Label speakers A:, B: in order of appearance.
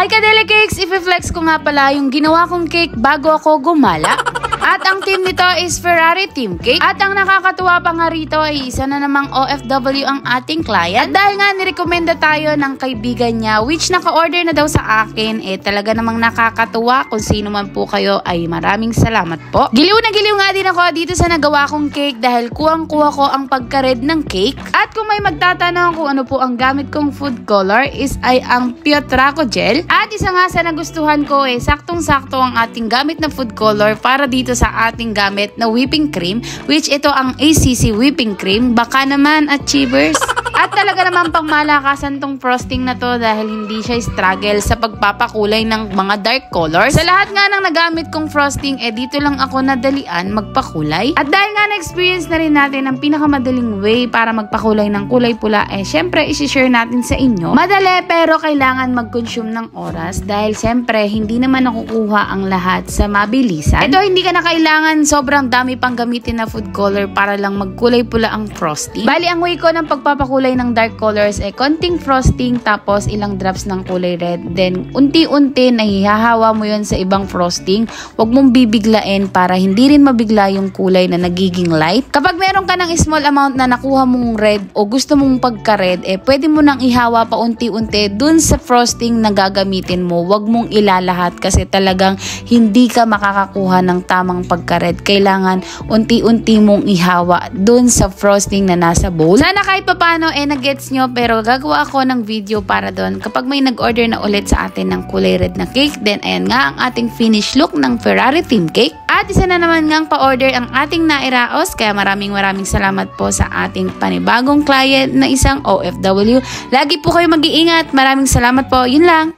A: Hi Kadeli Cakes! I-flex ko nga pala yung ginawa kong cake bago ako gumala. At ang team nito is Ferrari Team Cake. At ang nakakatuwa pa nga rito ay isa na namang OFW ang ating client. At dahil nga nirekomenda tayo ng kaibigan niya which naka-order na daw sa akin, talaga namang nakakatuwa. Kung sino man po kayo ay maraming salamat po. Giliw na giliw nga din ako dito sa nagawa kong cake dahil kuwang-kuha ko ang pagka-red ng cake. At kung may magtatanong kung ano po ang gamit kong food color is ay ang Piotraco Gel. At isa nga sa nagustuhan ko saktong-sakto ang ating gamit na food color para dito sa ating gamit na whipping cream, which ito ang ACC whipping cream. Baka naman achievers. At talaga naman pang malakasan tong frosting na to dahil hindi siya struggle sa pagpapakulay ng mga dark colors. Sa lahat nga ng nagamit kong frosting, dito lang ako nadalian magpakulay. At dahil nga na-experience na rin natin ang pinakamadaling way para magpakulay ng kulay pula, syempre isi-share natin sa inyo. Madali pero kailangan mag-consume ng oras dahil syempre hindi naman nakukuha ang lahat sa mabilisan. Ito hindi ka na kailangan sobrang dami pang gamitin na food color para lang magkulay pula ang frosting. Bali ang way ko ng pagpapakulay ng dark colors konting frosting tapos ilang drops ng kulay red, then unti-unti nahihahawa mo yon sa ibang frosting. Huwag mong bibiglain para hindi rin mabigla yung kulay na nagiging light. Kapag meron ka ng small amount na nakuha mong red o gusto mong pagka-red, pwede mo nang ihawa pa unti-unti dun sa frosting na gagamitin mo. Huwag mong ilalahat kasi talagang hindi ka makakakuha ng tamang pagka-red. Kailangan unti-unti mong ihawa dun sa frosting na nasa bowl. Sana kahit papano na-gets nyo, pero gagawa ako ng video para doon kapag may nag-order na ulit sa atin ng kulay red na cake. Then ayan nga ang ating finish look ng Ferrari Team Cake. At isa na naman ngang pa-order ang ating nairaos, kaya maraming salamat po sa ating panibagong client na isang OFW. Lagi po kayo mag-iingat. Maraming salamat po. Yun lang.